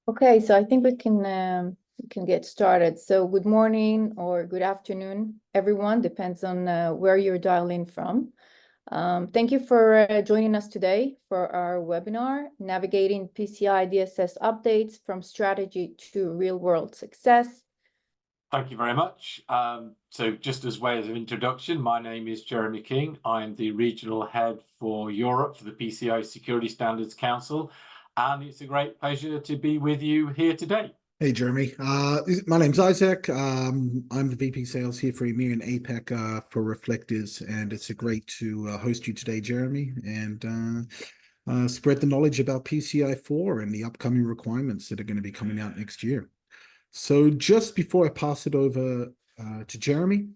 Okay, so I think we can get started. So good morning or good afternoon, everyone. Depends on where you're dialing from. Thank you for joining us today for our webinar, Navigating PCI DSS Updates from Strategy to Real-World Success. Thank you very much. So just as way as an introduction, my name is Jeremy King. I'm the regional head for Europe for the PCI Security Standards Council, and it's a great pleasure to be with you here today. Hey, Jeremy. My name's Isaac. I'm the VP Sales here for EMEA and APAC for Reflectiz, and it's great to host you today, Jeremy, and spread the knowledge about PCI 4 and the upcoming requirements that are going to be coming out next year. So just before I pass it over to Jeremy,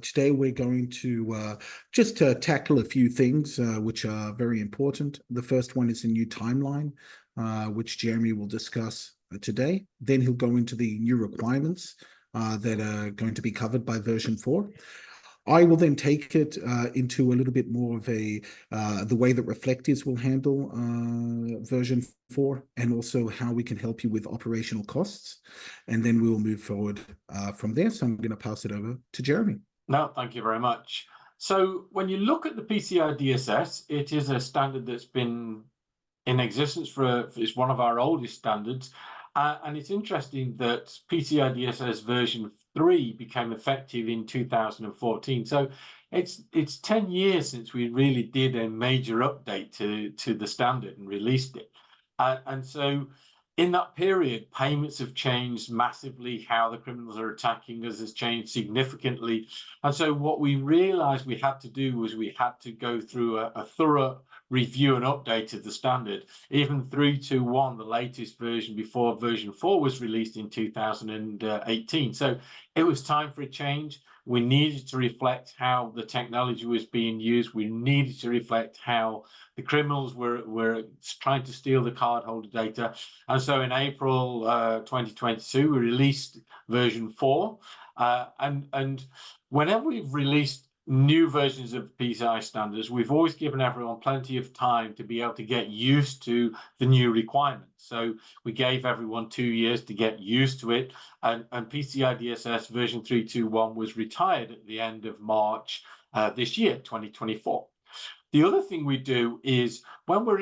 today we're going to just tackle a few things which are very important. The first one is a new timeline, which Jeremy will discuss today. Then he'll go into the new requirements that are going to be covered by version 4. I will then take it into a little bit more of the way that Reflectiz will handle version 4, and also how we can help you with operational costs. And then we will move forward from there. So I'm going to pass it over to Jeremy. No, thank you very much. So when you look at the PCI DSS, it is a standard that's been in existence it's one of our oldest standards. And it's interesting that PCI DSS version 3 became effective in 2014. So it's 10 years since we really did a major update to the standard and released it. And so in that period, payments have changed massively. How the criminals are attacking us has changed significantly. And so what we realized we had to do was we had to go through a thorough review and update of the standard. Even 3.2.1, the latest version before version 4 was released in 2018. So it was time for a change. We needed to reflect how the technology was being used. We needed to reflect how the criminals were trying to steal the cardholder data. And so in April 2022, we released version 4. And whenever we've released new versions of PCI standards, we've always given everyone plenty of time to be able to get used to the new requirements. So we gave everyone 2 years to get used to it, and PCI DSS version 3.2.1 was retired at the end of March this year, 2024. The other thing we do is when we're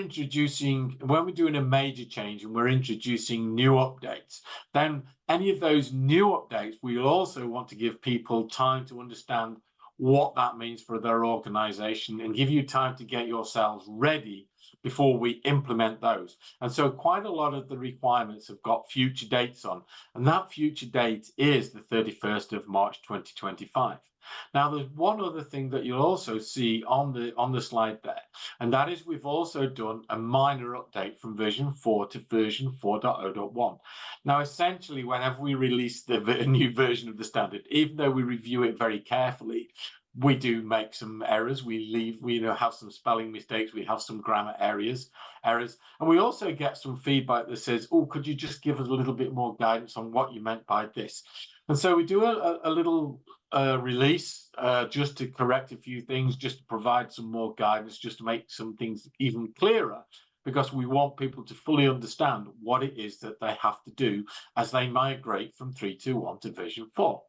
doing a major change and we're introducing new updates, then any of those new updates, we'll also want to give people time to understand what that means for their organization and give you time to get yourselves ready before we implement those. And so quite a lot of the requirements have got future dates on, and that future date is the 31st of March 2025. Now, there's one other thing that you'll also see on the slide there, and that is we've also done a minor update from version 4 to version 4.0.1. Now, essentially, whenever we release the new version of the standard, even though we review it very carefully, we do make some errors. We have some spelling mistakes. We have some grammar errors, and we also get some feedback that says, "Oh, could you just give us a little bit more guidance on what you meant by this?" And so we do a little release just to correct a few things, just to provide some more guidance, just to make some things even clearer, because we want people to fully understand what it is that they have to do as they migrate from 3.2.1 to version 4.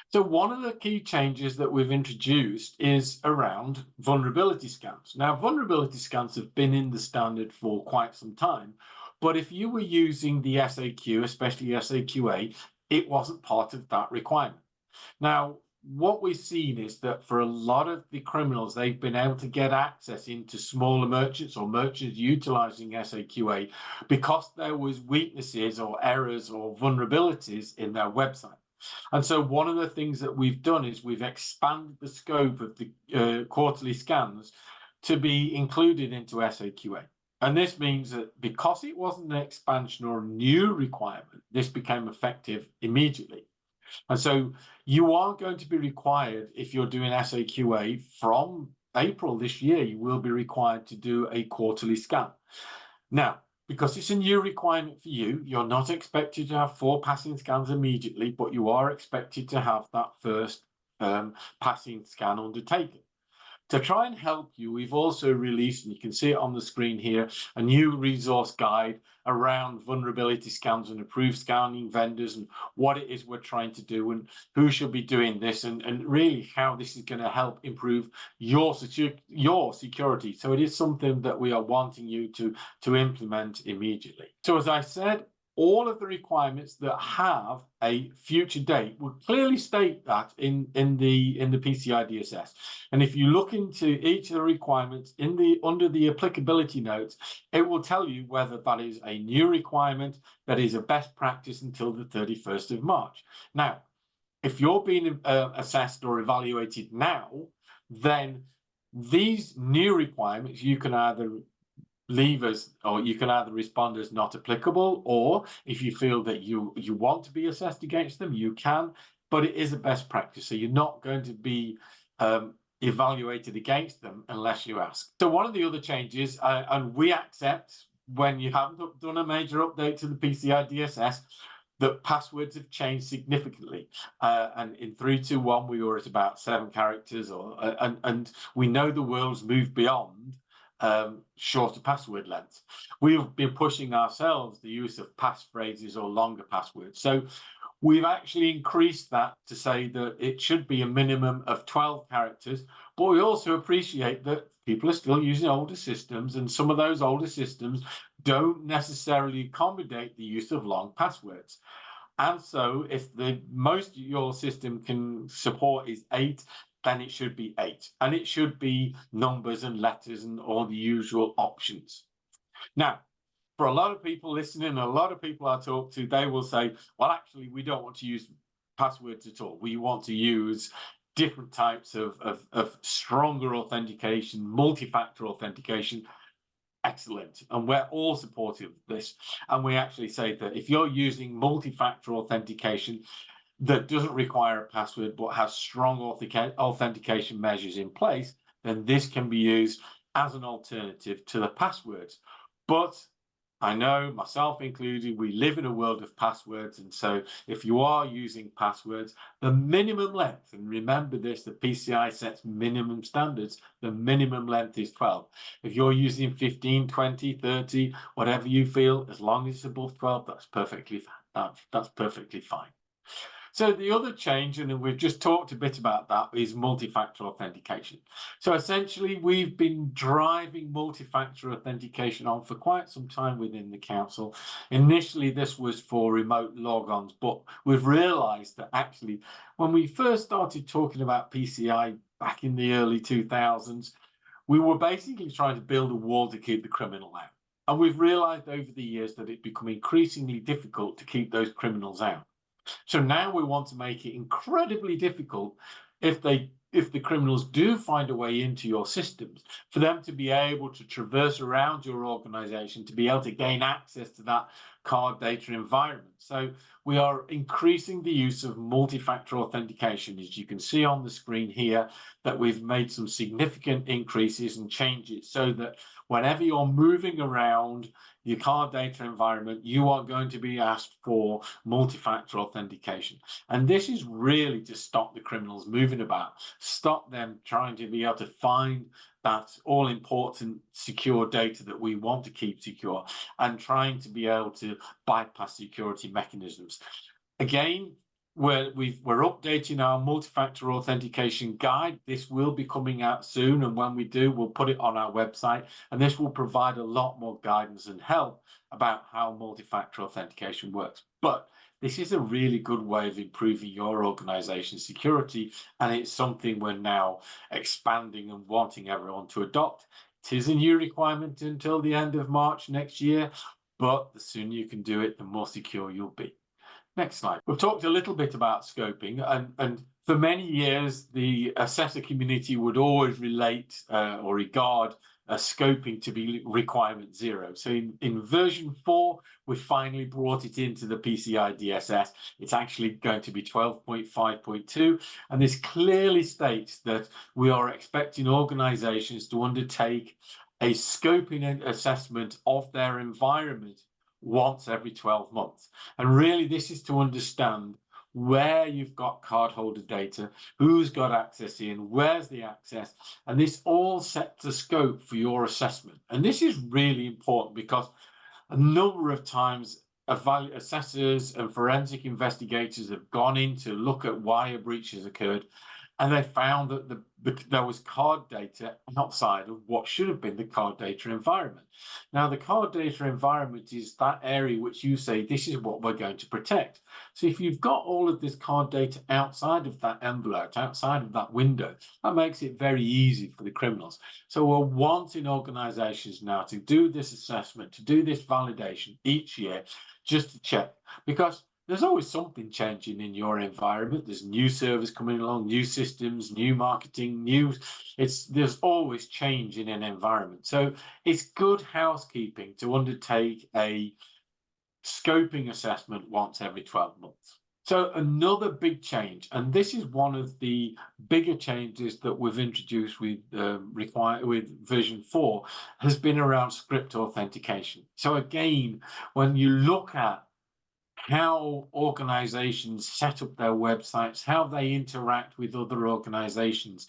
So one of the key changes that we've introduced is around vulnerability scans. Now, vulnerability scans have been in the standard for quite some time, but if you were using the SAQ, especially SAQA, it wasn't part of that requirement. Now, what we've seen is that for a lot of the criminals, they've been able to get access into smaller merchants or merchants utilizing SAQA because there was weaknesses or errors or vulnerabilities in their website. And so one of the things that we've done is we've expanded the scope of the quarterly scans to be included into SAQA. And this means that because it wasn't an expansion or a new requirement, this became effective immediately. And so you are going to be required, if you're doing SAQA from April this year, you will be required to do a quarterly scan. Now, because it's a new requirement for you, you're not expected to have 4 passing scans immediately, but you are expected to have that first passing scan undertaken. To try and help you, we've also released, and you can see it on the screen here, a new resource guide around vulnerability scans and approved scanning vendors and what it is we're trying to do and who should be doing this and really how this is going to help improve your security. So it is something that we are wanting you to implement immediately. So as I said, all of the requirements that have a future date will clearly state that in the PCI DSS. And if you look into each of the requirements under the applicability notes, it will tell you whether that is a new requirement that is a best practice until the 31st of March. Now, if you're being assessed or evaluated now, then these new requirements you can either leave as, or you can either respond as not applicable, or if you feel that you want to be assessed against them, you can, but it is a best practice. So you're not going to be evaluated against them unless you ask. So one of the other changes, and we accept when you haven't done a major update to the PCI DSS, that passwords have changed significantly. And in 3.2.1, we were at about 7 characters, and we know the world's moved beyond shorter password lengths. We've been pushing ourselves the use of passphrases or longer passwords. So we've actually increased that to say that it should be a minimum of 12 characters, but we also appreciate that people are still using older systems, and some of those older systems don't necessarily accommodate the use of long passwords. And so if the most your system can support is 8, then it should be 8. And it should be numbers and letters and all the usual options. Now, for a lot of people listening, a lot of people I talk to, they will say, well, actually, we don't want to use passwords at all. We want to use different types of stronger authentication, multi-factor authentication. Excellent. And we're all supportive of this. And we actually say that if you're using multi-factor authentication that doesn't require a password but has strong authentication measures in place, then this can be used as an alternative to the passwords. But I know, myself included, we live in a world of passwords. And so if you are using passwords, the minimum length, and remember this, the PCI sets minimum standards, the minimum length is 12. If you're using 15, 20, 30, whatever you feel, as long as it's above 12, that's perfectly fine. That's perfectly fine. So the other change, and we've just talked a bit about that, is multi-factor authentication. So essentially, we've been driving multi-factor authentication on for quite some time within the council. Initially, this was for remote logons, but we've realized that actually, when we first started talking about PCI back in the early 2000s, we were basically trying to build a wall to keep the criminal out. And we've realized over the years that it's become increasingly difficult to keep those criminals out. So now we want to make it incredibly difficult if the criminals do find a way into your systems, for them to be able to traverse around your organization, to be able to gain access to that card data environment. So we are increasing the use of multi-factor authentication, as you can see on the screen here, that we've made some significant increases and changes so that whenever you're moving around your card data environment, you are going to be asked for multi-factor authentication. And this is really to stop the criminals moving about, stop them trying to be able to find that all-important secure data that we want to keep secure, and trying to be able to bypass security mechanisms. Again, we're updating our multi-factor authentication guide. This will be coming out soon, and when we do, we'll put it on our website, and this will provide a lot more guidance and help about how multi-factor authentication works. But this is a really good way of improving your organization's security, and it's something we're now expanding and wanting everyone to adopt. It is a new requirement until the end of March next year, but the sooner you can do it, the more secure you'll be. Next slide. We've talked a little bit about scoping, and for many years, the assessor community would always relate or regard scoping to be requirement 0. So in version 4, we finally brought it into the PCI DSS. It's actually going to be 12.5.2, and this clearly states that we are expecting organizations to undertake a scoping assessment of their environment once every 12 months. And really, this is to understand where you've got cardholder data, who's got access in, where's the access, and this all sets the scope for your assessment. And this is really important because a number of times assessors and forensic investigators have gone in to look at why a breach has occurred, and they found that there was card data outside of what should have been the card data environment. Now, the card data environment is that area which you say, this is what we're going to protect. So if you've got all of this card data outside of that envelope, outside of that window, that makes it very easy for the criminals. So we're wanting organizations now to do this assessment, to do this validation each year, just to check, because there's always something changing in your environment. There's new servers coming along, new systems, new marketing, there's always change in an environment. So it's good housekeeping to undertake a scoping assessment once every 12 months. So another big change, and this is one of the bigger changes that we've introduced with version 4, has been around script authentication. So again, when you look at how organizations set up their websites, how they interact with other organizations,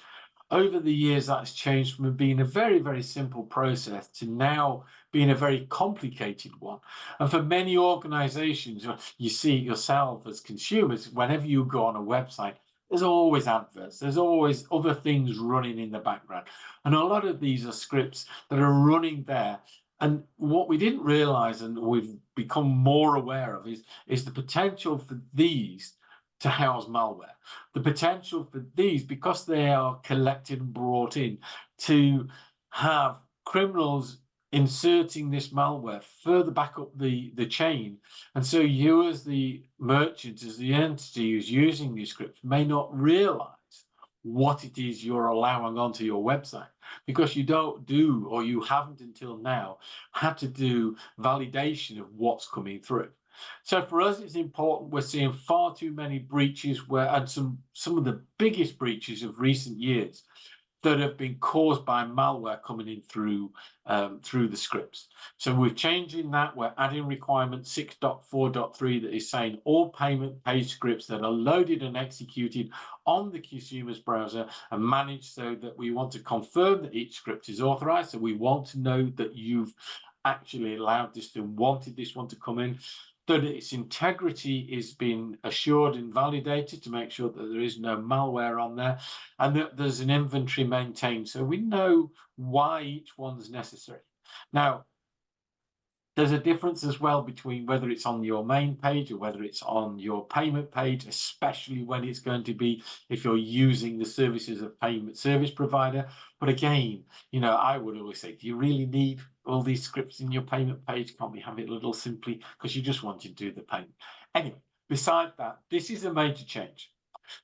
over the years, that's changed from being a very, very simple process to now being a very complicated one. And for many organizations, you see it yourself as consumers, whenever you go on a website, there's always adverts, there's always other things running in the background. And a lot of these are scripts that are running there. And what we didn't realize, and we've become more aware of, is the potential for these to house malware. The potential for these, because they are collected and brought in, to have criminals inserting this malware further back up the chain. And so you as the merchant, as the entity who's using these scripts, may not realize what it is you're allowing onto your website, because you don't do, or you haven't until now, had to do validation of what's coming through. So for us, it's important. We're seeing far too many breaches and some of the biggest breaches of recent years that have been caused by malware coming in through the scripts. So we're changing that. We're adding requirement 6.4.3 that is saying all payment page scripts that are loaded and executed on the consumer's browser and managed, so that we want to confirm that each script is authorized. So we want to know that you've actually allowed this and wanted this one to come in, that its integrity is being assured and validated to make sure that there is no malware on there, and that there's an inventory maintained, so we know why each one's necessary. Now, there's a difference as well between whether it's on your main page or whether it's on your payment page, especially when it's going to be if you're using the services of payment service provider. But again, I would always say, do you really need all these scripts in your payment page? Can't we have it a little simply, because you just want to do the payment? Anyway, besides that, this is a major change.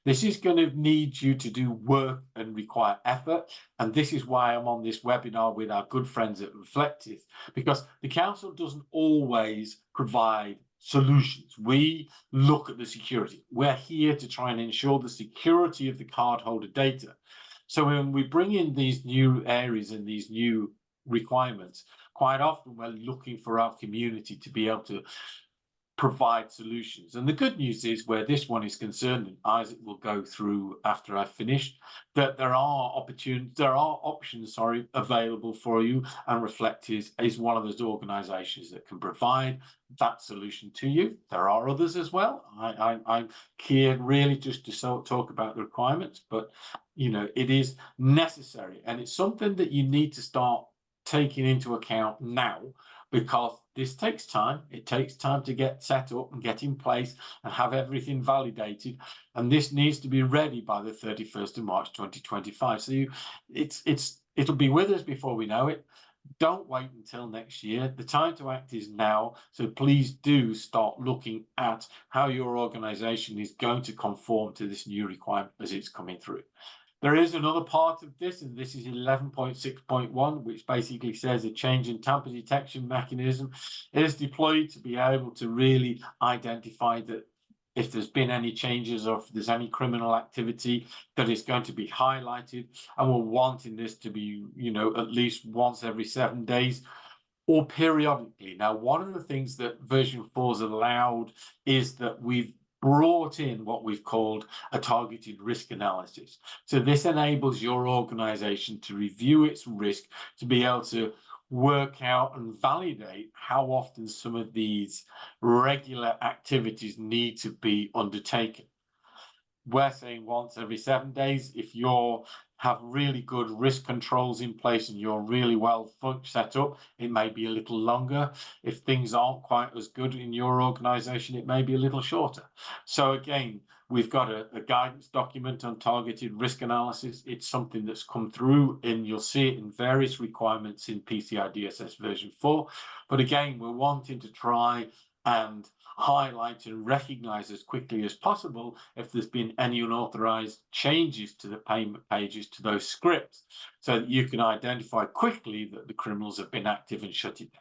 This is going to need you to do work and require effort. And this is why I'm on this webinar with our good friends at Reflectiz, because the council doesn't always provide solutions. We look at the security. We're here to try and ensure the security of the cardholder data. So when we bring in these new areas and these new requirements, quite often we're looking for our community to be able to provide solutions. And the good news is, where this one is concerned, and Isaac will go through after I've finished, that there are options available for you, and Reflectiz is one of those organizations that can provide that solution to you. There are others as well. I'm here really just to talk about the requirements, but it is necessary, and it's something that you need to start taking into account now, because this takes time. It takes time to get set up and get in place and have everything validated. And this needs to be ready by the 31st of March, 2025. So it'll be with us before we know it. Don't wait until next year. The time to act is now. So please do start looking at how your organization is going to conform to this new requirement as it's coming through. There is another part of this, and this is 11.6.1, which basically says a change in tamper detection mechanism is deployed to be able to really identify that if there's been any changes or if there's any criminal activity, that is going to be highlighted. And we're wanting this to be, at least once every 7 days or periodically. Now, one of the things that version 4 has allowed is that we've brought in what we've called a targeted risk analysis. So this enables your organization to review its risk, to be able to work out and validate how often some of these regular activities need to be undertaken. We're saying once every 7 days. If you have really good risk controls in place and you're really well set up, it may be a little longer. If things aren't quite as good in your organization, it may be a little shorter. So again, we've got a guidance document on targeted risk analysis. It's something that's come through, and you'll see it in various requirements in PCI DSS version 4. But again, we're wanting to try and highlight and recognize as quickly as possible if there's been any unauthorized changes to the payment pages to those scripts, so that you can identify quickly that the criminals have been active and shut it down.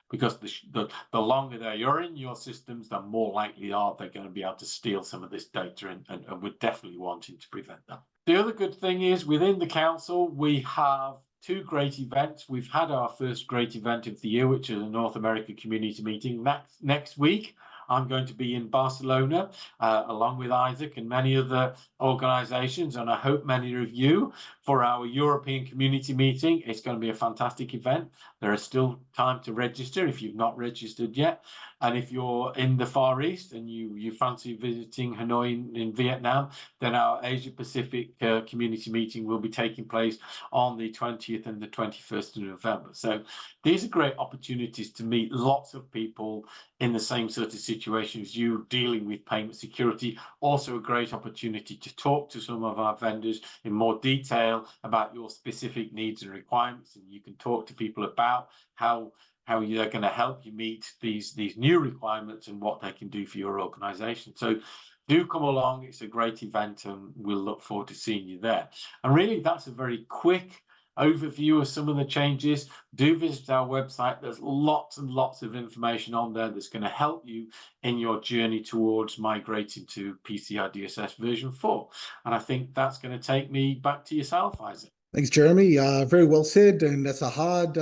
Because the longer they are in your systems, the more likely are they're going to be able to steal some of this data, and we're definitely wanting to prevent that. The other good thing is, within the council, we have 2 great events. We've had our first great event of the year, which is a North America community meeting. Next week, I'm going to be in Barcelona, along with Isaac and many other organizations, and I hope many of you, for our European community meeting. It's going to be a fantastic event. There is still time to register if you've not registered yet. And if you're in the Far East and you fancy visiting Hanoi in Vietnam, then our Asia Pacific community meeting will be taking place on the 20th and the 21st of November. So these are great opportunities to meet lots of people in the same sort of situation as you, dealing with payment security. Also a great opportunity to talk to some of our vendors in more detail about your specific needs and requirements, and you can talk to people about how they're going to help you meet these new requirements and what they can do for your organization. So do come along. It's a great event, and we'll look forward to seeing you there. And really, that's a very quick overview of some of the changes. Do visit our website. There's lots and lots of information on there that's going to help you in your journey towards migrating to PCI DSS version 4. And I think that's going to take me back to yourself, Isaac. Thanks, Jeremy. Very well said, and that's a hard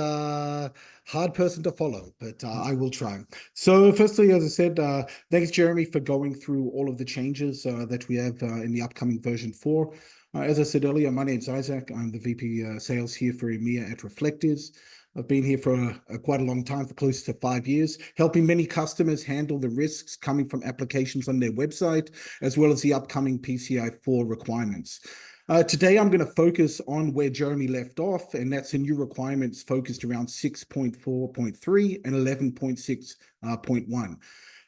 person to follow, but I will try. So firstly, as I said, thanks, Jeremy, for going through all of the changes that we have in the upcoming version 4. As I said earlier, my name's Isaac. I'm the VP Sales here for EMEA at Reflectiz. I've been here for quite a long time, for close to 5 years, helping many customers handle the risks coming from applications on their website, as well as the upcoming PCI 4 requirements. Today, I'm going to focus on where Jeremy left off, and that's in new requirements focused around 6.4.3 and 11.6.1.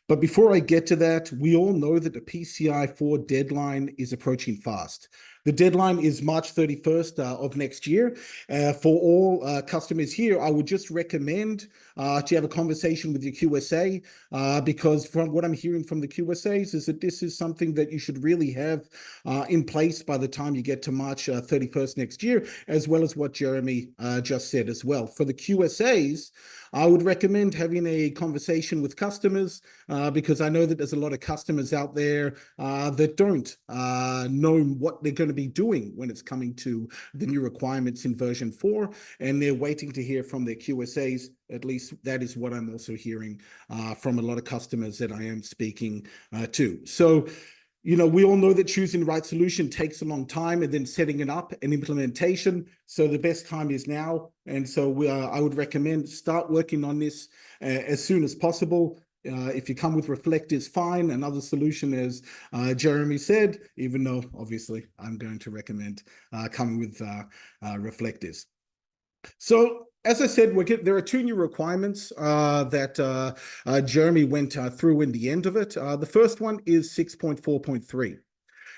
But before I get to that, we all know that the PCI 4 deadline is approaching fast. The deadline is March 31st of next year. For all customers here, I would just recommend to have a conversation with your QSA, because from what I'm hearing from the QSAs is that this is something that you should really have in place by the time you get to March 31st next year, as well as what Jeremy just said as well. For the QSAs, I would recommend having a conversation with customers, because I know that there's a lot of customers out there that don't know what they're going to be doing when it's coming to the new requirements in version 4, and they're waiting to hear from their QSAs. At least that is what I'm also hearing from a lot of customers that I am speaking to. So, you know, we all know that choosing the right solution takes a long time, and then setting it up and implementation. So the best time is now. And so I would recommend start working on this as soon as possible. If you come with Reflectiz, fine. Another solution, as Jeremy said, even though obviously I'm going to recommend coming with Reflectiz. So as I said, there are 2 new requirements that Jeremy went through in the end of it. The first one is 6.4.3.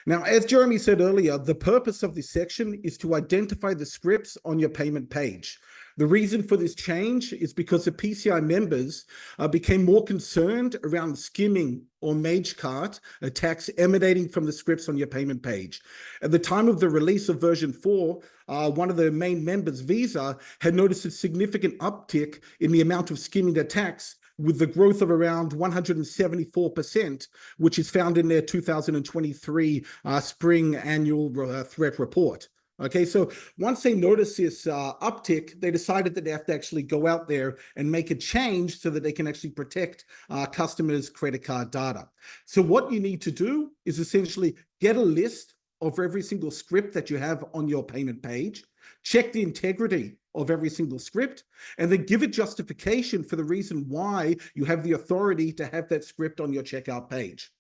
Now, as Jeremy said earlier, the purpose of this section is to identify the scripts on your payment page. The reason for this change is because the PCI members became more concerned around skimming or Magecart attacks emanating from the scripts on your payment page. At the time of the release of version 4, one of the main members, Visa, had noticed a significant uptick in the amount of skimming attacks, with the growth of around 174%, which is found in their 2023 spring annual threat report. Okay, so once they notice this uptick, they decided that they have to actually go out there and make a change so that they can actually protect customers' credit card data. So what you need to do is essentially get a list of every single script that you have on your payment page, check the integrity of every single script, and then give a justification for the reason why you have the authority to have that script on your checkout page.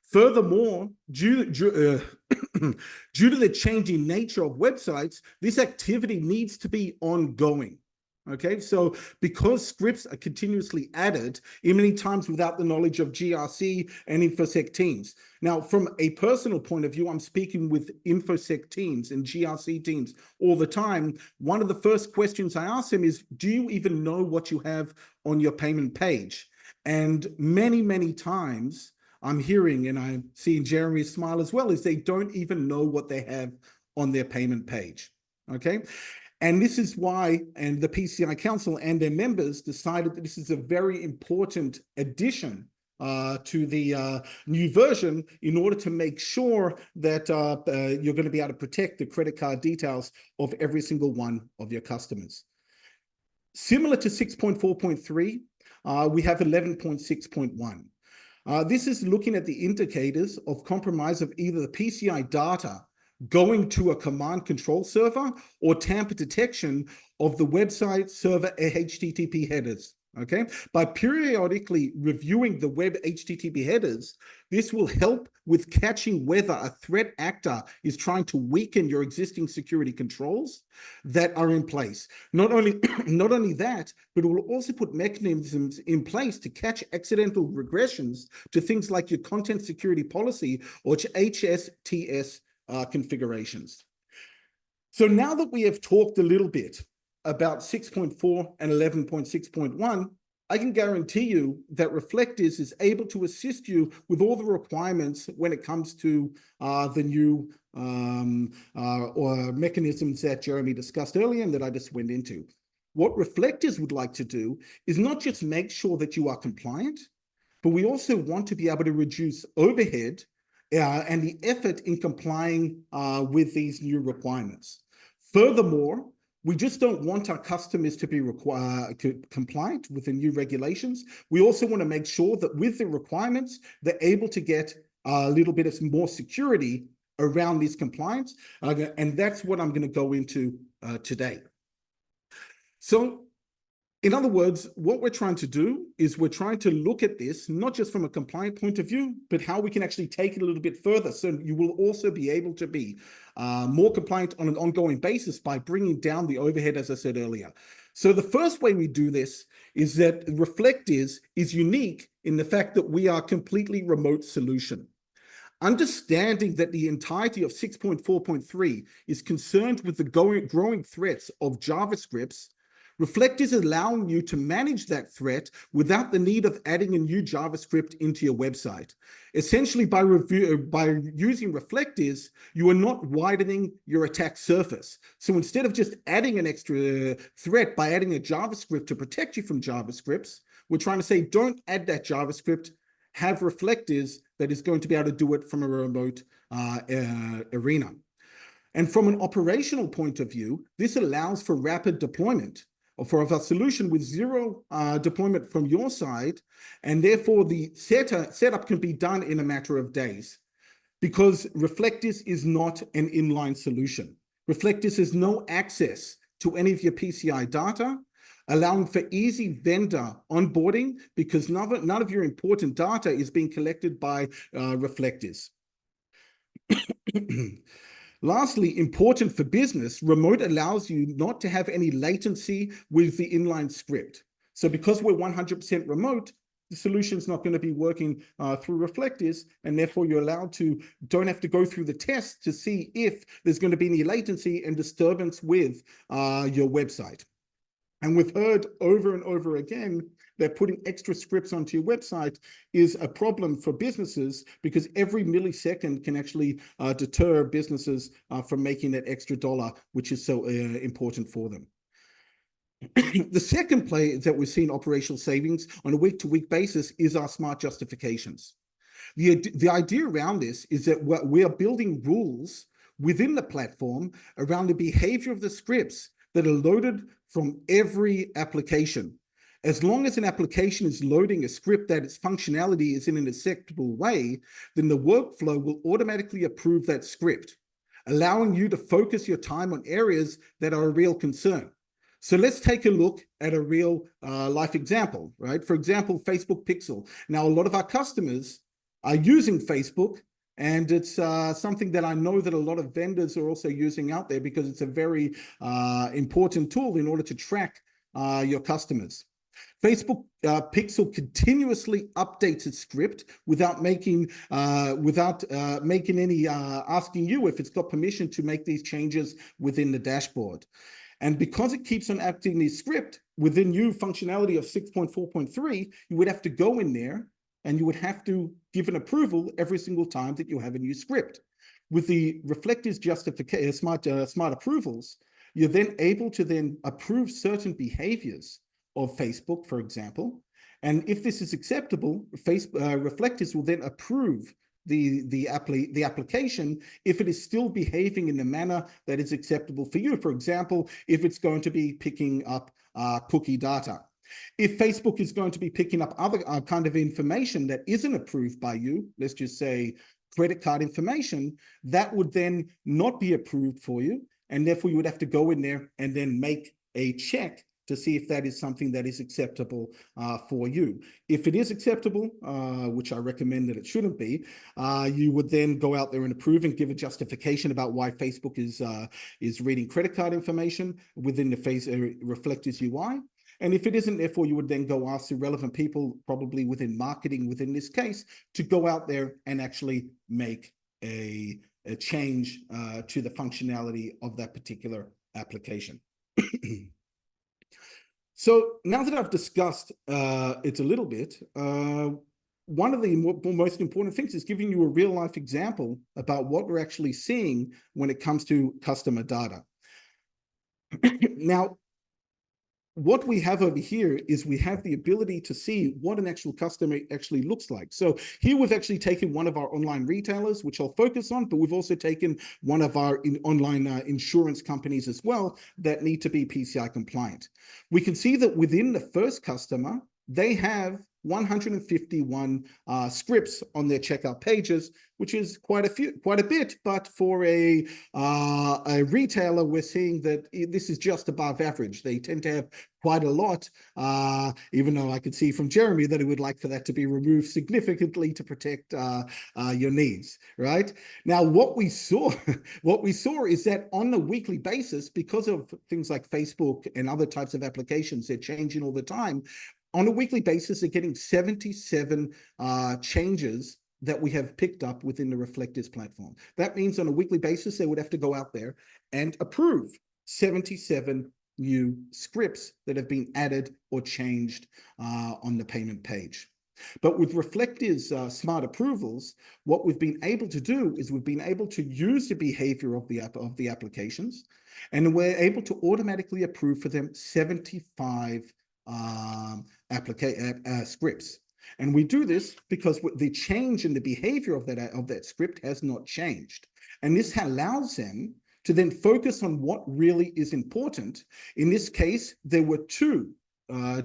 Furthermore, due to the changing nature of websites, this activity needs to be ongoing. Okay, so because scripts are continuously added, many times without the knowledge of GRC and InfoSec teams. Now, from a personal point of view, I'm speaking with InfoSec teams and GRC teams all the time. One of the first questions I ask them is, do you even know what you have on your payment page? And many, many times, I'm hearing, and I'm seeing Jeremy smile as well, is they don't even know what they have on their payment page, okay? And this is why, and the PCI Council and their members decided that this is a very important addition to the new version in order to make sure that you're going to be able to protect the credit card details of every single one of your customers. Similar to 6.4.3, we have 11.6.1. This is looking at the indicators of compromise of either the PCI data going to a command control server or tamper detection of the website server HTTP headers. Okay, by periodically reviewing the web HTTP headers, this will help with catching whether a threat actor is trying to weaken your existing security controls that are in place. Not only that, but it will also put mechanisms in place to catch accidental regressions to things like your content security policy or HSTS configurations. So now that we have talked a little bit about 6.4 and 11.6.1, I can guarantee you that Reflectiz is able to assist you with all the requirements when it comes to the new or mechanisms that Jeremy discussed earlier and that I just went into. What Reflectiz would like to do is not just make sure that you are compliant, but we also want to be able to reduce overhead and the effort in complying with these new requirements. Furthermore, we just don't want our customers to be compliant with the new regulations. We also want to make sure that with the requirements, they're able to get a little bit of more security around these compliance. And that's what I'm going to go into today. So, in other words, what we're trying to do is we're trying to look at this, not just from a compliant point of view, but how we can actually take it a little bit further. So you will also be able to be more compliant on an ongoing basis by bringing down the overhead, as I said earlier. So the first way we do this is that Reflectiz is unique in the fact that we are a completely remote solution. Understanding that the entirety of 6.4.3 is concerned with the growing threats of JavaScripts, Reflectiz is allowing you to manage that threat without the need of adding a new JavaScript into your website. Essentially, by using Reflectiz, you are not widening your attack surface. So instead of just adding an extra threat by adding a JavaScript to protect you from JavaScripts, we're trying to say, don't add that JavaScript, have Reflectiz that is going to be able to do it from a remote arena. And from an operational point of view, this allows for rapid deployment for our solution with zero deployment from your side, and therefore the setup can be done in a matter of days because Reflectiz is not an inline solution. Reflectiz has no access to any of your PCI data, allowing for easy vendor onboarding because none of your important data is being collected by Reflectiz. Lastly, important for business, remote allows you not to have any latency with the inline script. So because we're 100% remote, the solution is not going to be working through Reflectiz, and therefore you're allowed to, don't have to go through the test to see if there's going to be any latency and disturbance with your website. And we've heard over and over again that putting extra scripts onto your website is a problem for businesses because every millisecond can actually deter businesses from making that extra dollar, which is so important for them. The second play that we're seeing operational savings on a week-to-week basis is our smart justifications. The idea around this is that we are building rules within the platform around the behavior of the scripts that are loaded from every application. As long as an application is loading a script that its functionality is in an acceptable way, then the workflow will automatically approve that script, allowing you to focus your time on areas that are a real concern. So let's take a look at a real life example, right? For example, Facebook Pixel. Now, a lot of our customers are using Facebook, and it's something that I know that a lot of vendors are also using out there because it's a very important tool in order to track your customers. Facebook Pixel continuously updates its script without making any asking you if it's got permission to make these changes within the dashboard. And because it keeps on updating the script within new functionality of 6.4.3, you would have to go in there and you would have to give an approval every single time that you have a new script. With the Reflectiz justification, smart approvals, you're then able to then approve certain behaviors of Facebook, for example. And if this is acceptable, Reflectiz will then approve the application if it is still behaving in the manner that is acceptable for you. For example, if it's going to be picking up cookie data. If Facebook is going to be picking up other kind of information that isn't approved by you, let's just say credit card information, that would then not be approved for you. And therefore you would have to go in there and then make a check to see if that is something that is acceptable for you. If it is acceptable, which I recommend that it shouldn't be, you would then go out there and approve and give a justification about why Facebook is reading credit card information within the Reflectiz UI. And if it isn't, therefore, you would then go ask the relevant people, probably within marketing, within this case, to go out there and actually make a change to the functionality of that particular application. So now that I've discussed it a little bit, one of the most important things is giving you a real life example about what we're actually seeing when it comes to customer data. Now, what we have over here is we have the ability to see what an actual customer actually looks like. So here we've actually taken one of our online retailers, which I'll focus on, but we've also taken one of our online insurance companies as well that need to be PCI compliant. We can see that within the first customer, they have 151 scripts on their checkout pages, which is quite a bit. But for a retailer, we're seeing that this is just above average. They tend to have quite a lot, even though I could see from Jeremy that he would like for that to be removed significantly to protect your needs, right? Now, what we saw is that on a weekly basis, because of things like Facebook and other types of applications, they're changing all the time. On a weekly basis, they're getting 77 changes that we have picked up within the Reflectiz platform. That means on a weekly basis, they would have to go out there and approve 77 new scripts that have been added or changed on the payment page. But with Reflectiz smart approvals, what we've been able to do is we've been able to use the behavior of the applications, and we're able to automatically approve for them 75 scripts. And we do this because the change in the behavior of that script has not changed. And this allows them to then focus on what really is important. In this case, there were two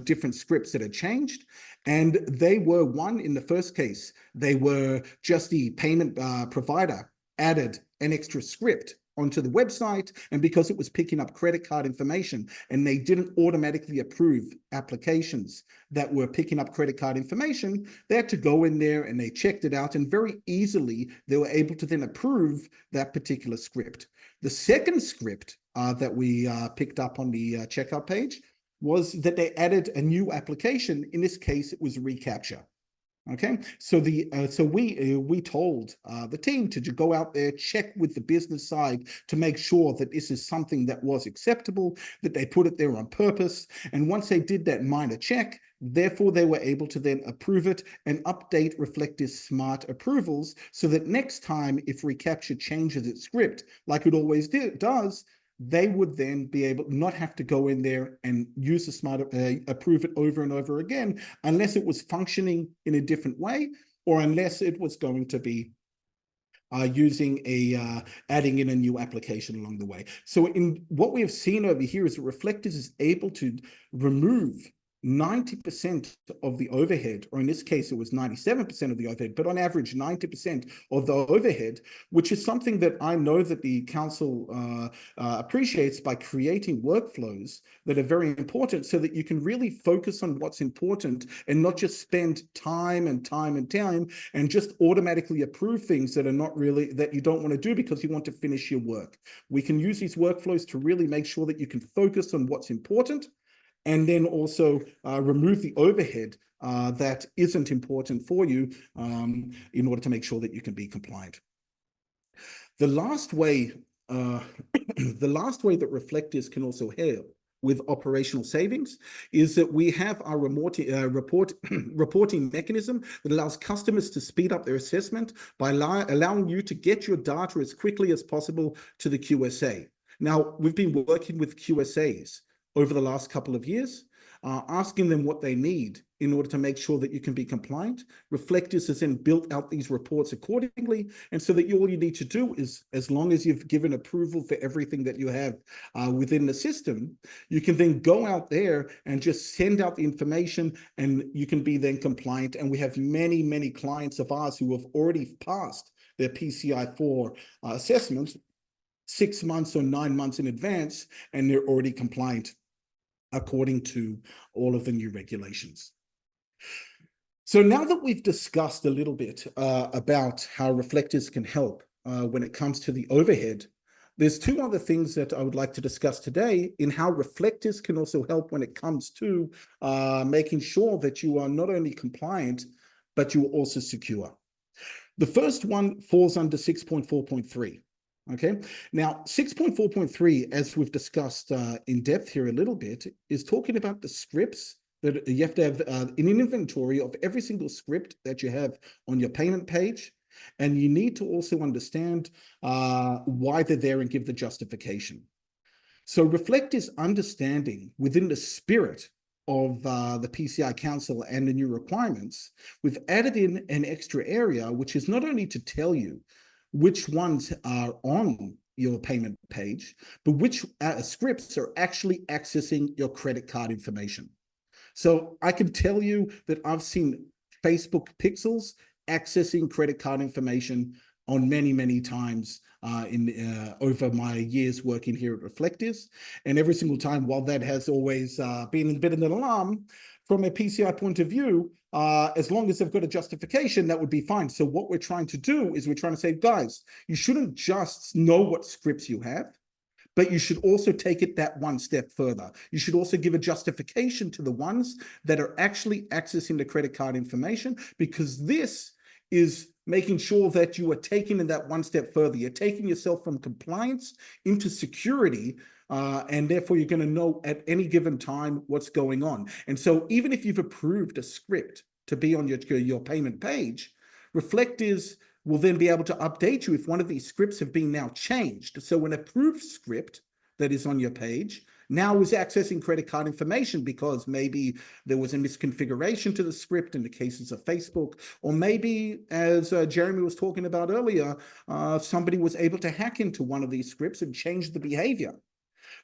different scripts that had changed, and they were, one, in the first case, they were just the payment provider added an extra script onto the website, and because it was picking up credit card information and they didn't automatically approve applications that were picking up credit card information, they had to go in there and they checked it out, and very easily they were able to then approve that particular script. The second script that we picked up on the checkout page was that they added a new application. In this case, it was reCAPTCHA. Okay, so we told the team to go out there, check with the business side to make sure that this is something that was acceptable, that they put it there on purpose. And once they did that minor check, therefore they were able to then approve it and update Reflectiz smart approvals so that next time if reCAPTCHA changes its script, like it always does, they would then be able to not have to go in there and use the smart approve it over and over again, unless it was functioning in a different way, or unless it was going to be using adding in a new application along the way. So in what we have seen over here is that Reflectiz is able to remove 90% of the overhead, or in this case, it was 97% of the overhead, but on average, 90% of the overhead, which is something that I know that the council appreciates by creating workflows that are very important so that you can really focus on what's important and not just spend time and just automatically approve things that are not really, that you don't want to do because you want to finish your work. We can use these workflows to really make sure that you can focus on what's important, and then also remove the overhead that isn't important for you in order to make sure that you can be compliant. The last way, the last way that Reflectiz can also help with operational savings is that we have our reporting mechanism that allows customers to speed up their assessment by allowing you to get your data as quickly as possible to the QSA. Now, we've been working with QSAs over the last couple of years, asking them what they need in order to make sure that you can be compliant. Reflectiz has then built out these reports accordingly, and so that all you need to do is, as long as you've given approval for everything that you have within the system, you can then go out there and just send out the information, and you can be then compliant. And we have many, many clients of ours who have already passed their PCI 4 assessments 6 months or 9 months in advance, and they're already compliant according to all of the new regulations. So now that we've discussed a little bit about how Reflectiz can help when it comes to the overhead, there's two other things that I would like to discuss today in how Reflectiz can also help when it comes to making sure that you are not only compliant, but you are also secure. The first one falls under 6.4.3. Okay, now 6.4.3, as we've discussed in depth here a little bit, is talking about the scripts that you have to have an inventory of every single script that you have on your payment page. And you need to also understand why they're there and give the justification. So Reflectiz understanding within the spirit of the PCI Council and the new requirements, we've added in an extra area, which is not only to tell you which ones are on your payment page, but which scripts are actually accessing your credit card information. So I can tell you that I've seen Facebook pixels accessing credit card information on many times over my years working here at Reflectiz. And every single time, while that has always been a bit of an alarm, from a PCI point of view, as long as they've got a justification, that would be fine. So what we're trying to do is we're trying to say, guys, you shouldn't just know what scripts you have, but you should also take it that one step further. You should also give a justification to the ones that are actually accessing the credit card information, because this is making sure that you are taking it that one step further. You're taking yourself from compliance into security, and therefore you're going to know at any given time what's going on. And so even if you've approved a script to be on your payment page, Reflectiz will then be able to update you if one of these scripts have been now changed. So an approved script that is on your page now is accessing credit card information because maybe there was a misconfiguration to the script in the cases of Facebook, or maybe, as Jeremy was talking about earlier, somebody was able to hack into one of these scripts and change the behavior.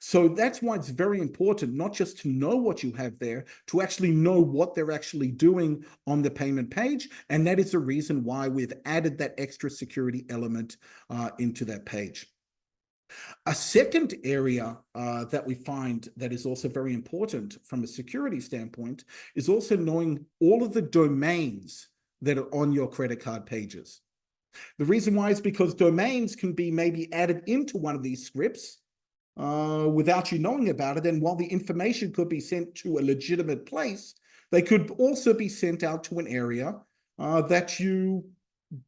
So that's why it's very important not just to know what you have there, to actually know what they're actually doing on the payment page. And that is the reason why we've added that extra security element into that page. A second area that we find that is also very important from a security standpoint is also knowing all of the domains that are on your credit card pages. The reason why is because domains can be maybe added into one of these scripts without you knowing about it. And while the information could be sent to a legitimate place, they could also be sent out to an area that you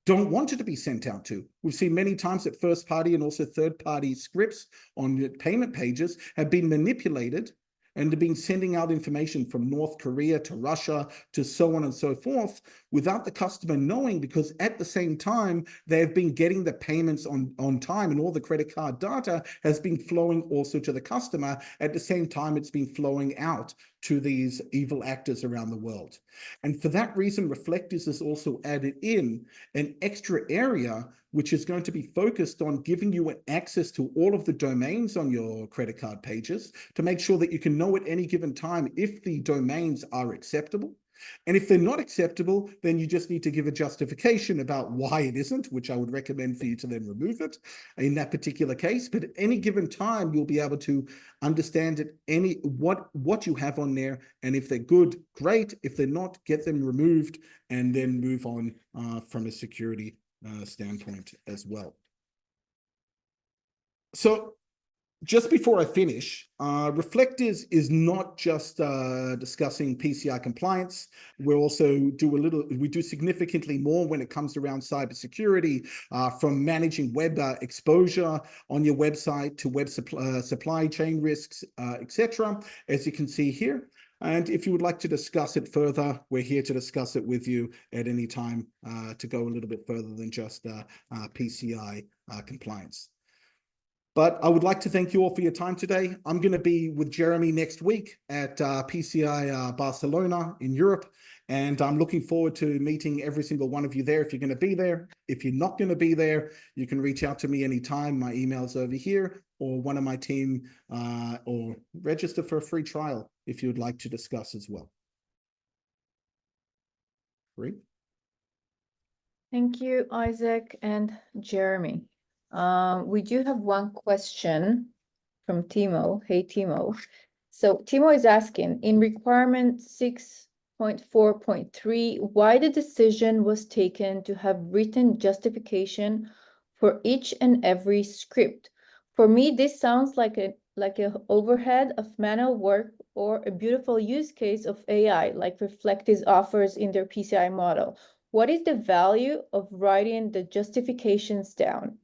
don't want it to be sent out to. We've seen many times that first-party and also third-party scripts on payment pages have been manipulated and have been sending out information from North Korea to Russia to so on and so forth without the customer knowing, because at the same time, they've been getting the payments on time, and all the credit card data has been flowing also to the customer. At the same time, it's been flowing out to these evil actors around the world. And for that reason, Reflectiz has also added in an extra area which is going to be focused on giving you access to all of the domains on your credit card pages to make sure that you can know at any given time if the domains are acceptable. And if they're not acceptable, then you just need to give a justification about why it isn't, which I would recommend for you to then remove it in that particular case. But at any given time, you'll be able to understand what you have on there. And if they're good, great. If they're not, get them removed and then move on from a security standpoint as well. So just before I finish, Reflectiz is not just discussing PCI compliance. We also do significantly more when it comes around cybersecurity, from managing web exposure on your website to web supply chain risks, etc., as you can see here. And if you would like to discuss it further, we're here to discuss it with you at any time to go a little bit further than just PCI compliance. But I would like to thank you all for your time today. I'm going to be with Jeremy next week at PCI Barcelona in Europe. And I'm looking forward to meeting every single one of you there if you're going to be there. If you're not going to be there, you can reach out to me anytime. My email's over here, or one of my team, or register for a free trial if you would like to discuss as well. Great. Thank you, Isaac and Jeremy. We do have one question from Timo. Hey, Timo. So Timo is asking, in requirement 6.4.3, why the decision was taken to have written justification for each and every script? For me, this sounds like a overhead of manual work or a beautiful use case of AI, like Reflectiz offers in their PCI model. What is the value of writing the justifications down?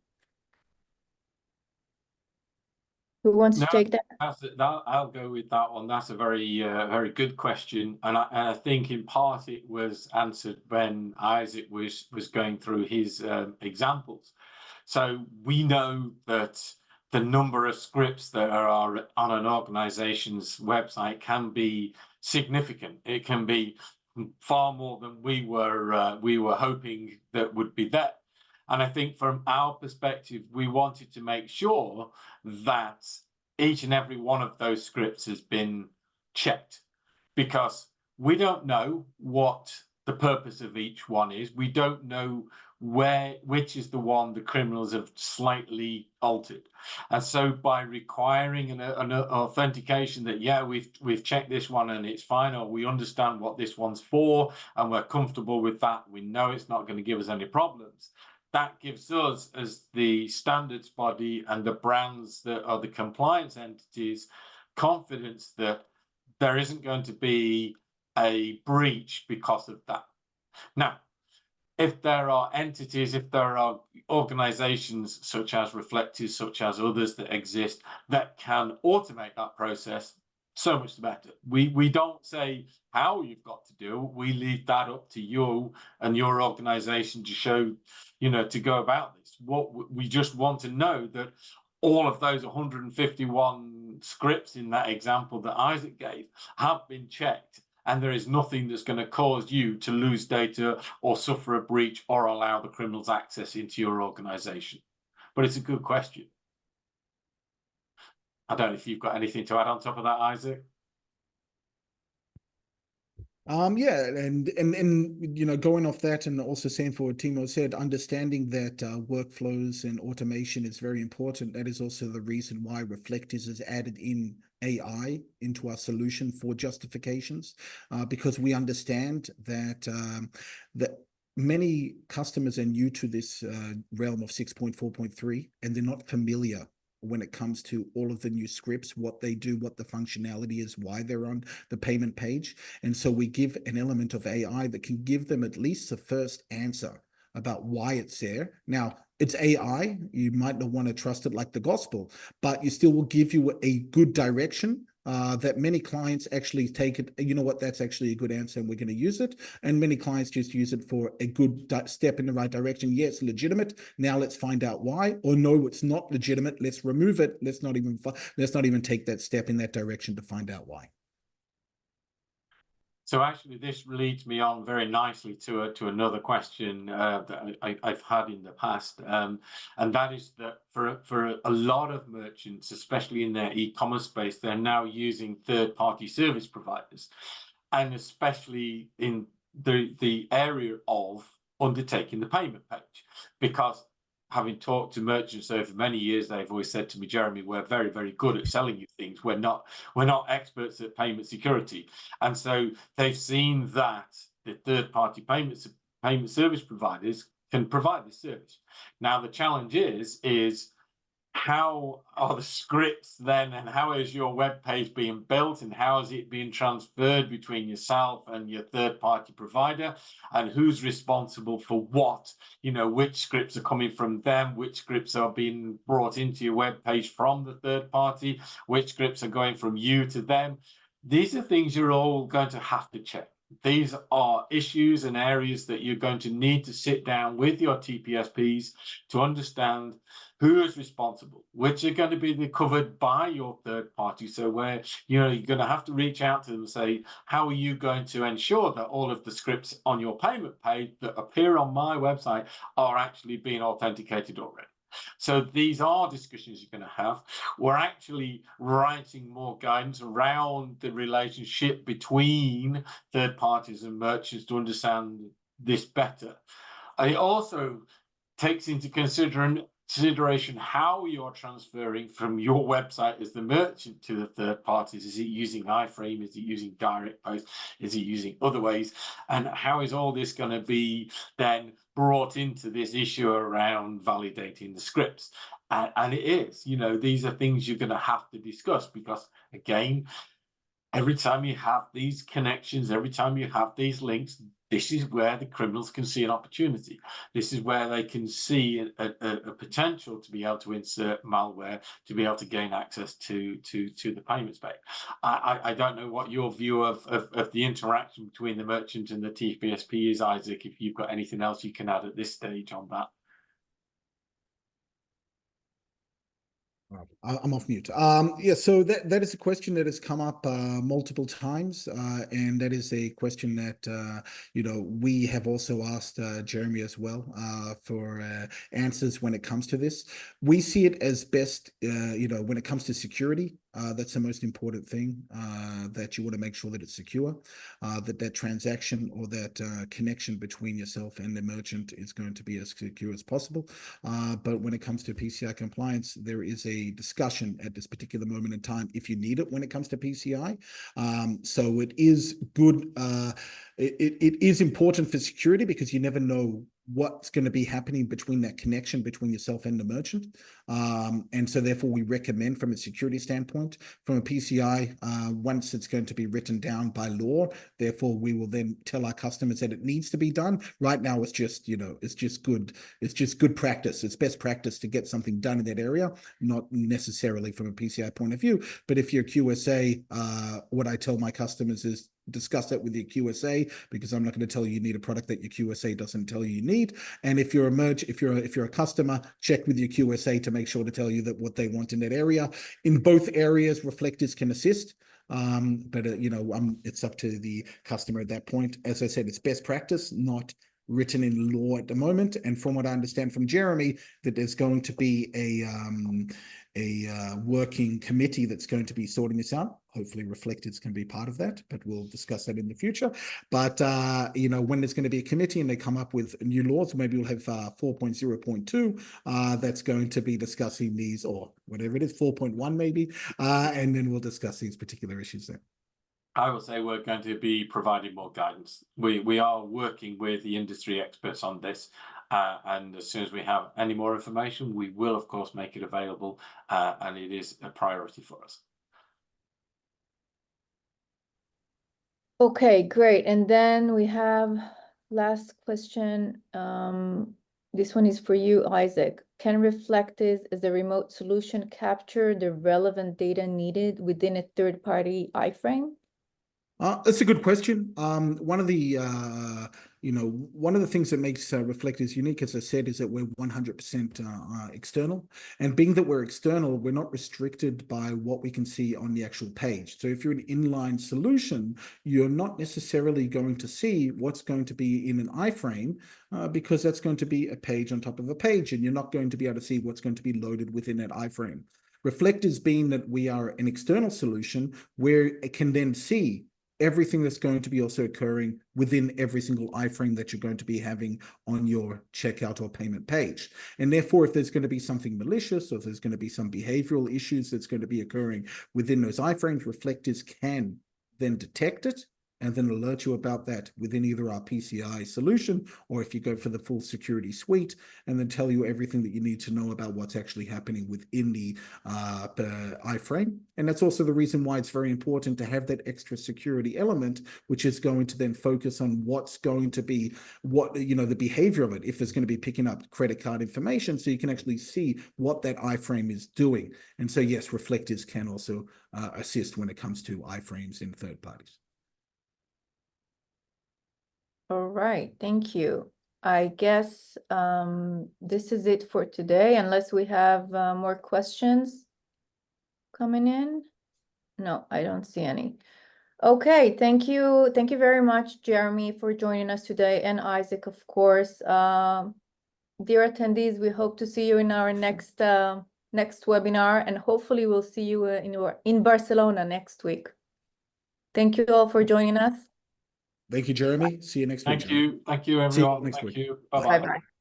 Who wants to take that? I'll go with that one. That's a very, very good question, and I think in part it was answered when Isaac was going through his examples. So we know that the number of scripts that are on an organization's website can be significant. It can be far more than we were hoping that would be there. And I think from our perspective, we wanted to make sure that each and every one of those scripts has been checked, because we don't know what the purpose of each one is. We don't know which is the one the criminals have slightly altered. And so by requiring an authentication that, yeah, we've checked this one and it's fine, or we understand what this one's for and we're comfortable with that, we know it's not going to give us any problems, that gives us, as the standards body and the brands that are the compliance entities, confidence that there isn't going to be a breach because of that. Now, if there are entities, if there are organizations such as Reflectiz, such as others that exist, that can automate that process, so much the better. We don't say how you've got to do it. We leave that up to you and your organization to show, to go about this. What we just want to know that all of those 151 scripts in that example that Isaac gave have been checked, and there is nothing that's going to cause you to lose data or suffer a breach or allow the criminals access into your organization. But it's a good question. I don't know if you've got anything to add on top of that, Isaac. Yeah, and going off that, and also saying for what Timo said, understanding that workflows and automation is very important. That is also the reason why Reflectiz has added in AI into our solution for justifications, because we understand that many customers are new to this realm of 6.4.3, and they're not familiar when it comes to all of the new scripts, what they do, what the functionality is, why they're on the payment page. And so we give an element of AI that can give them at least the first answer about why it's there. Now, it's AI. You might not want to trust it like the gospel, but you still will give you a good direction that many clients actually take it. You know what? That's actually a good answer, and we're going to use it. And many clients just use it for a good step in the right direction. Yeah, it's legitimate. Now let's find out why. Or no, it's not legitimate. Let's remove it. Let's not even take that step in that direction to find out why. So actually, this leads me on very nicely to another question that I've had in the past, and that is that for a lot of merchants, especially in their e-commerce space, they're now using third-party service providers, and especially in the area of undertaking the payment page, because having talked to merchants over many years, they've always said to me, Jeremy, we're very, very good at selling you things. We're not experts at payment security. And so they've seen that the third-party payment service providers can provide this service. Now, the challenge is how are the scripts then, and how is your web page being built, and how is it being transferred between yourself and your third-party provider, and who's responsible for what? You know, which scripts are coming from them, which scripts are being brought into your web page from the third party, which scripts are going from you to them. These are things you're all going to have to check. These are issues and areas that you're going to need to sit down with your TPSPs to understand who is responsible, which are going to be covered by your third party. So where, you know, you're going to have to reach out to them and say, how are you going to ensure that all of the scripts on your payment page that appear on my website are actually being authenticated already? So these are discussions you're going to have. We're actually writing more guidance around the relationship between third parties and merchants to understand this better. And it also takes into consideration how you're transferring from your website as the merchant to the third parties. Is it using iframe? Is it using direct post? Is it using other ways? And how is all this going to be then brought into this issue around validating the scripts? And it is, you know, these are things you're going to have to discuss, because again, every time you have these connections, every time you have these links, this is where the criminals can see an opportunity. This is where they can see a potential to be able to insert malware, to be able to gain access to the payment space. I don't know what your view of the interaction between the merchant and the TPSP is, Isaac, if you've got anything else you can add at this stage on that. I'm off mute. Yeah, so that is a question that has come up multiple times, and that is a question that you know, we have also asked Jeremy as well for answers when it comes to this. We see it as best, you know, when it comes to security. That's the most important thing, that you want to make sure that it's secure, that transaction or that connection between yourself and the merchant is going to be as secure as possible. But when it comes to PCI compliance, there is a discussion at this particular moment in time if you need it when it comes to PCI. So it is good. It is important for security, because you never know what's going to be happening between that connection between yourself and the merchant. And so therefore we recommend, from a security standpoint, from a PCI, once it's going to be written down by law, therefore we will then tell our customers that it needs to be done. Right now it's just, you know, it's just good practice. It's best practice to get something done in that area, not necessarily from a PCI point of view. But if you're QSA, what I tell my customers is, discuss that with your QSA, because I'm not going to tell you you need a product that your QSA doesn't tell you you need. And if you're a customer, check with your QSA to make sure to tell you that what they want in that area. In both areas, Reflectiz can assist. But you know, it's up to the customer at that point. As I said, it's best practice, not written in law at the moment. And from what I understand from Jeremy, that there's going to be a working committee that's going to be sorting this out. Hopefully Reflectiz can be part of that, but we'll discuss that in the future. But you know, when there's going to be a committee and they come up with new laws, maybe we'll have 4.0.2 that's going to be discussing these, or whatever it is, 4.1 maybe, and then we'll discuss these particular issues there. I will say we're going to be providing more guidance. We are working with the industry experts on this, and as soon as we have any more information, we will of course make it available, and it is a priority for us. Okay, great. And then we have last question. This one is for you, Isaac. Can Reflectiz as a remote solution capture the relevant data needed within a third-party iframe? That's a good question. One of the one of the things that makes Reflectiz unique, as I said, is that we're 100% external. And being that we're external, we're not restricted by what we can see on the actual page. So if you're an inline solution, you're not necessarily going to see what's going to be in an iframe because that's going to be a page on top of a page, and you're not going to be able to see what's going to be loaded within that iframe. Reflectiz, being that we are an external solution, where it can then see everything that's going to be also occurring within every single iframe that you're going to be having on your checkout or payment page. And therefore, if there's going to be something malicious, or if there's going to be some behavioral issues that's going to be occurring within those iframes, Reflectiz can then detect it and then alert you about that within either our PCI solution, or if you go for the full security suite, and then tell you everything that you need to know about what's actually happening within the iframe. And that's also the reason why it's very important to have that extra security element, which is going to then focus on what's going to be the behavior of it, if there's going to be picking up credit card information, so you can actually see what that iframe is doing. And so yes, Reflectiz can also assist when it comes to iframes in third parties. All right, thank you. I guess this is it for today, unless we have more questions coming in. No, I don't see any. Okay, thank you. Thank you very much, Jeremy, for joining us today, and Isaac, of course. Dear attendees, we hope to see you in our next webinar, and hopefully we'll see you in Barcelona next week. Thank you all for joining us. Thank you, Jeremy. See you next week. Thank you. Thank you, everyone. Thank you. Bye-bye. Bye-bye.